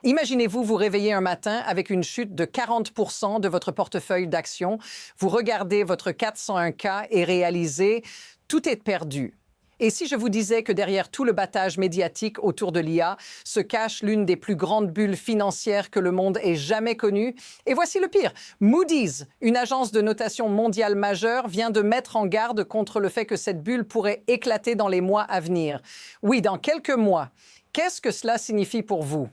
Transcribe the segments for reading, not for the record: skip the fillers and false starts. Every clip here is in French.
Imaginez-vous vous réveiller un matin avec une chute de 40% de votre portefeuille d'actions. Vous regardez votre 401K et réalisez tout est perdu. Et si je vous disais que derrière tout le battage médiatique autour de l'IA se cache l'une des plus grandes bulles financières que le monde ait jamais connues? Et voici le pire. Moody's, une agence de notation mondiale majeure, vient de mettre en garde contre le fait que cette bulle pourrait éclater dans les mois à venir. Oui, dans quelques mois. Qu'est-ce que cela signifie pour vous?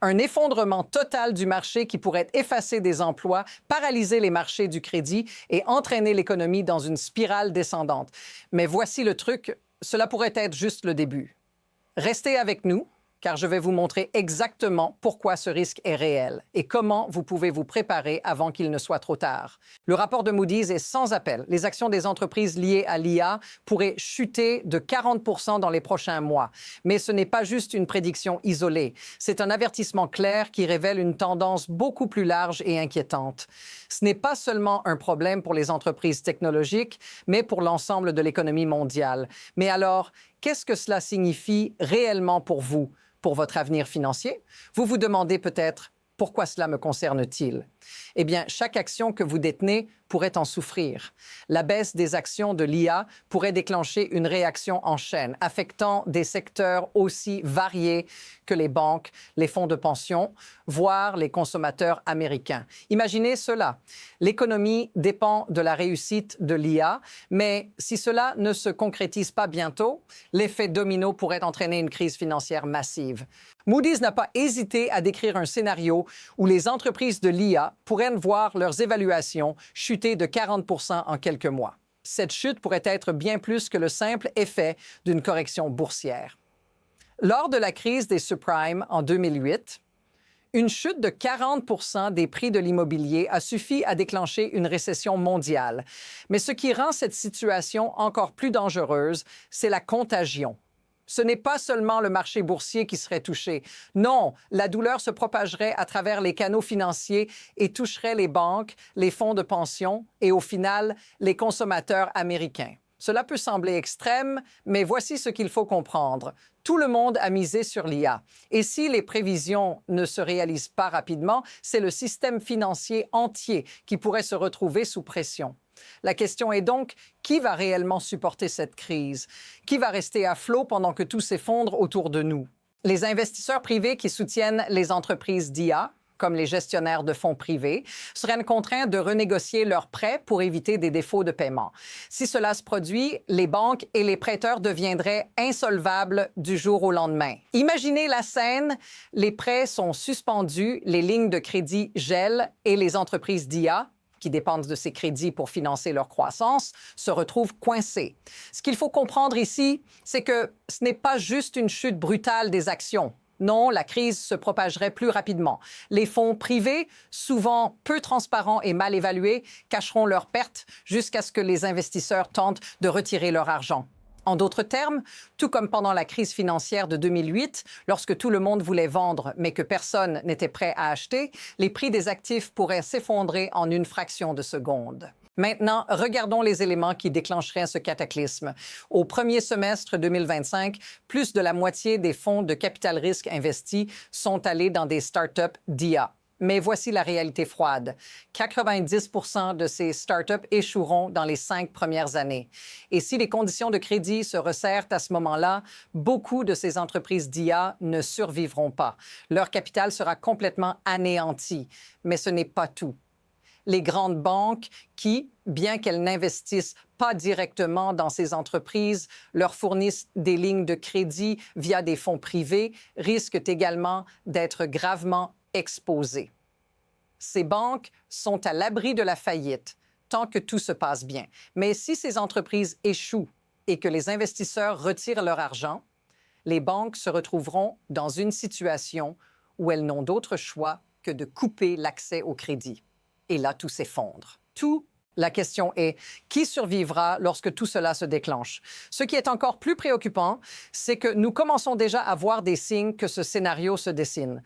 Un effondrement total du marché qui pourrait effacer des emplois, paralyser les marchés du crédit et entraîner l'économie dans une spirale descendante. Mais voici le truc, cela pourrait être juste le début. Restez avec nous, car je vais vous montrer exactement pourquoi ce risque est réel et comment vous pouvez vous préparer avant qu'il ne soit trop tard. Le rapport de Moody's est sans appel. Les actions des entreprises liées à l'IA pourraient chuter de 40% dans les prochains mois. Mais ce n'est pas juste une prédiction isolée. C'est un avertissement clair qui révèle une tendance beaucoup plus large et inquiétante. Ce n'est pas seulement un problème pour les entreprises technologiques, mais pour l'ensemble de l'économie mondiale. Mais alors, qu'est-ce que cela signifie réellement pour vous? Pour votre avenir financier? Vous vous demandez peut-être pourquoi cela me concerne-t-il? Eh bien, chaque action que vous détenez pourrait en souffrir. La baisse des actions de l'IA pourrait déclencher une réaction en chaîne, affectant des secteurs aussi variés que les banques, les fonds de pension, voire les consommateurs américains. Imaginez cela. L'économie dépend de la réussite de l'IA, mais si cela ne se concrétise pas bientôt, l'effet domino pourrait entraîner une crise financière massive. Moody's n'a pas hésité à décrire un scénario où les entreprises de l'IA pourraient voir leurs évaluations chuter de 40% en quelques mois. Cette chute pourrait être bien plus que le simple effet d'une correction boursière. Lors de la crise des subprimes en 2008, une chute de 40% des prix de l'immobilier a suffi à déclencher une récession mondiale. Mais ce qui rend cette situation encore plus dangereuse, c'est la contagion. Ce n'est pas seulement le marché boursier qui serait touché. Non, la douleur se propagerait à travers les canaux financiers et toucherait les banques, les fonds de pension et, au final, les consommateurs américains. Cela peut sembler extrême, mais voici ce qu'il faut comprendre. Tout le monde a misé sur l'IA. Et si les prévisions ne se réalisent pas rapidement, c'est le système financier entier qui pourrait se retrouver sous pression. La question est donc, qui va réellement supporter cette crise? Qui va rester à flot pendant que tout s'effondre autour de nous? Les investisseurs privés qui soutiennent les entreprises d'IA, comme les gestionnaires de fonds privés, seraient contraints de renégocier leurs prêts pour éviter des défauts de paiement. Si cela se produit, les banques et les prêteurs deviendraient insolvables du jour au lendemain. Imaginez la scène, les prêts sont suspendus, les lignes de crédit gèlent et les entreprises d'IA, qui dépendent de ces crédits pour financer leur croissance, se retrouvent coincés. Ce qu'il faut comprendre ici, c'est que ce n'est pas juste une chute brutale des actions. Non, la crise se propagerait plus rapidement. Les fonds privés, souvent peu transparents et mal évalués, cacheront leurs pertes jusqu'à ce que les investisseurs tentent de retirer leur argent. En d'autres termes, tout comme pendant la crise financière de 2008, lorsque tout le monde voulait vendre mais que personne n'était prêt à acheter, les prix des actifs pourraient s'effondrer en une fraction de seconde. Maintenant, regardons les éléments qui déclencheraient ce cataclysme. Au premier semestre 2025, plus de la moitié des fonds de capital risque investis sont allés dans des startups d'IA. Mais voici la réalité froide. 90% de ces startups échoueront dans les 5 premières années. Et si les conditions de crédit se resserrent à ce moment-là, beaucoup de ces entreprises d'IA ne survivront pas. Leur capital sera complètement anéanti. Mais ce n'est pas tout. Les grandes banques qui, bien qu'elles n'investissent pas directement dans ces entreprises, leur fournissent des lignes de crédit via des fonds privés, risquent également d'être gravement exposées. Ces banques sont à l'abri de la faillite tant que tout se passe bien. Mais si ces entreprises échouent et que les investisseurs retirent leur argent, les banques se retrouveront dans une situation où elles n'ont d'autre choix que de couper l'accès au crédit. Et là, tout s'effondre. Tout La question est, qui survivra lorsque tout cela se déclenche? Ce qui est encore plus préoccupant, c'est que nous commençons déjà à voir des signes que ce scénario se dessine.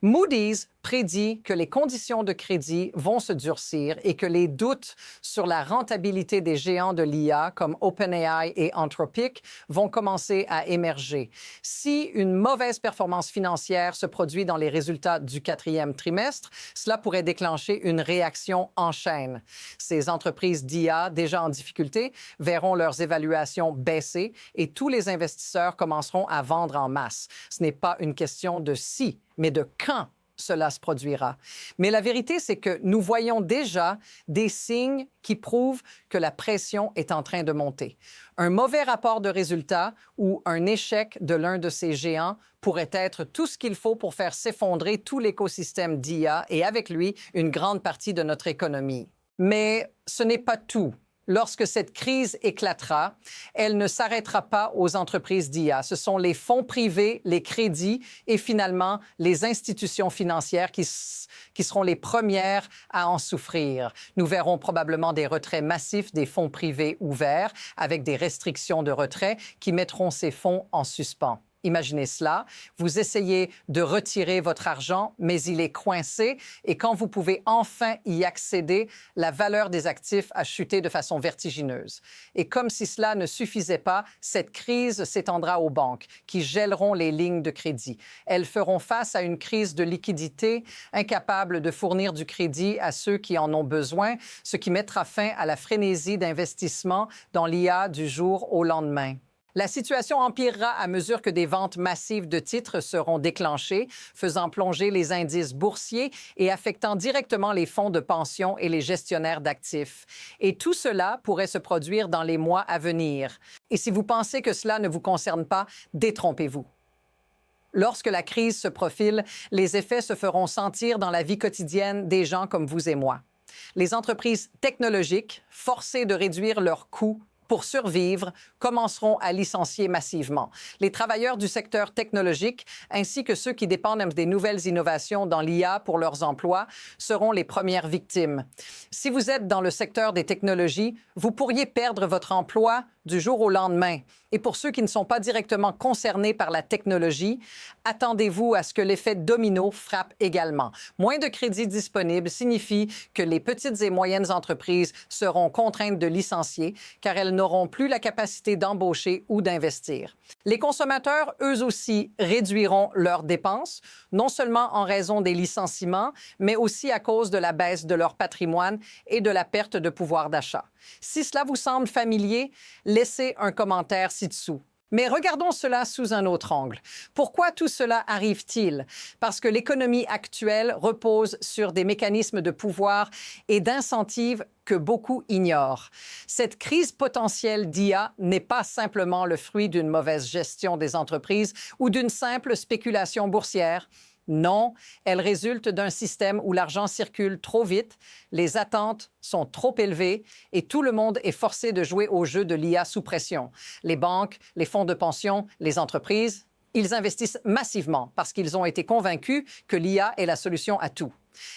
Moody's prédit que les conditions de crédit vont se durcir et que les doutes sur la rentabilité des géants de l'IA comme OpenAI et Anthropic vont commencer à émerger. Si une mauvaise performance financière se produit dans les résultats du 4e trimestre, cela pourrait déclencher une réaction en chaîne. Ces entreprises d'IA déjà en difficulté verront leurs évaluations baisser et tous les investisseurs commenceront à vendre en masse. Ce n'est pas une question de si, mais de quand cela se produira. Mais la vérité, c'est que nous voyons déjà des signes qui prouvent que la pression est en train de monter. Un mauvais rapport de résultats ou un échec de l'un de ces géants pourrait être tout ce qu'il faut pour faire s'effondrer tout l'écosystème d'IA et avec lui une grande partie de notre économie. Mais ce n'est pas tout. Lorsque cette crise éclatera, elle ne s'arrêtera pas aux entreprises d'IA. Ce sont les fonds privés, les crédits et finalement les institutions financières qui seront les premières à en souffrir. Nous verrons probablement des retraits massifs des fonds privés ouverts avec des restrictions de retrait qui mettront ces fonds en suspens. Imaginez cela, vous essayez de retirer votre argent, mais il est coincé et quand vous pouvez enfin y accéder, la valeur des actifs a chuté de façon vertigineuse. Et comme si cela ne suffisait pas, cette crise s'étendra aux banques qui gèleront les lignes de crédit. Elles feront face à une crise de liquidité, incapables de fournir du crédit à ceux qui en ont besoin, ce qui mettra fin à la frénésie d'investissement dans l'IA du jour au lendemain. La situation empirera à mesure que des ventes massives de titres seront déclenchées, faisant plonger les indices boursiers et affectant directement les fonds de pension et les gestionnaires d'actifs. Et tout cela pourrait se produire dans les mois à venir. Et si vous pensez que cela ne vous concerne pas, détrompez-vous. Lorsque la crise se profile, les effets se feront sentir dans la vie quotidienne des gens comme vous et moi. Les entreprises technologiques, forcées de réduire leurs coûts pour survivre, commenceront à licencier massivement. Les travailleurs du secteur technologique, ainsi que ceux qui dépendent des nouvelles innovations dans l'IA pour leurs emplois, seront les premières victimes. Si vous êtes dans le secteur des technologies, vous pourriez perdre votre emploi du jour au lendemain. Et pour ceux qui ne sont pas directement concernés par la technologie, attendez-vous à ce que l'effet domino frappe également. Moins de crédits disponibles signifie que les petites et moyennes entreprises seront contraintes de licencier car elles n'auront plus la capacité d'embaucher ou d'investir. Les consommateurs, eux aussi, réduiront leurs dépenses, non seulement en raison des licenciements, mais aussi à cause de la baisse de leur patrimoine et de la perte de pouvoir d'achat. Si cela vous semble familier, laissez un commentaire ci-dessous. Mais regardons cela sous un autre angle. Pourquoi tout cela arrive-t-il? Parce que l'économie actuelle repose sur des mécanismes de pouvoir et d'incentives que beaucoup ignorent. Cette crise potentielle d'IA n'est pas simplement le fruit d'une mauvaise gestion des entreprises ou d'une simple spéculation boursière. Non, elle résulte d'un système où l'argent circule trop vite, les attentes sont trop élevées et tout le monde est forcé de jouer au jeu de l'IA sous pression. Les banques, les fonds de pension, les entreprises, ils investissent massivement parce qu'ils ont été convaincus que l'IA est la solution à tout.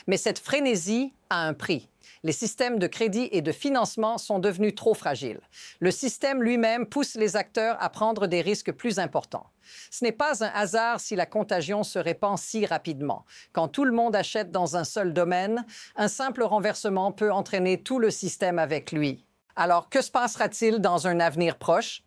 Mais cette frénésie a un prix. Les systèmes de crédit et de financement sont devenus trop fragiles. Le système lui-même pousse les acteurs à prendre des risques plus importants. Ce n'est pas un hasard si la contagion se répand si rapidement. Quand tout le monde achète dans un seul domaine, un simple renversement peut entraîner tout le système avec lui. Alors, que se passera-t-il dans un avenir proche?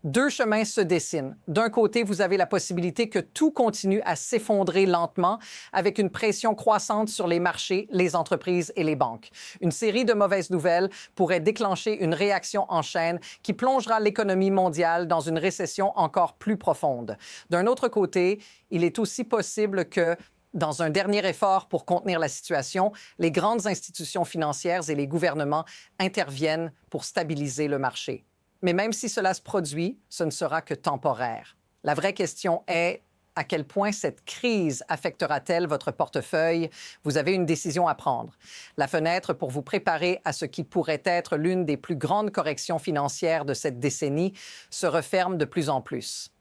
Deux chemins se dessinent. D'un côté, vous avez la possibilité que tout continue à s'effondrer lentement avec une pression croissante sur les marchés, les entreprises et les banques. Une série de mauvaises nouvelles pourrait déclencher une réaction en chaîne qui plongera l'économie mondiale dans une récession encore plus profonde. D'un autre côté, il est aussi possible que dans un dernier effort pour contenir la situation, les grandes institutions financières et les gouvernements interviennent pour stabiliser le marché. Mais même si cela se produit, ce ne sera que temporaire. La vraie question est à quel point cette crise affectera-t-elle votre portefeuille? Vous avez une décision à prendre. La fenêtre pour vous préparer à ce qui pourrait être l'une des plus grandes corrections financières de cette décennie se referme de plus en plus.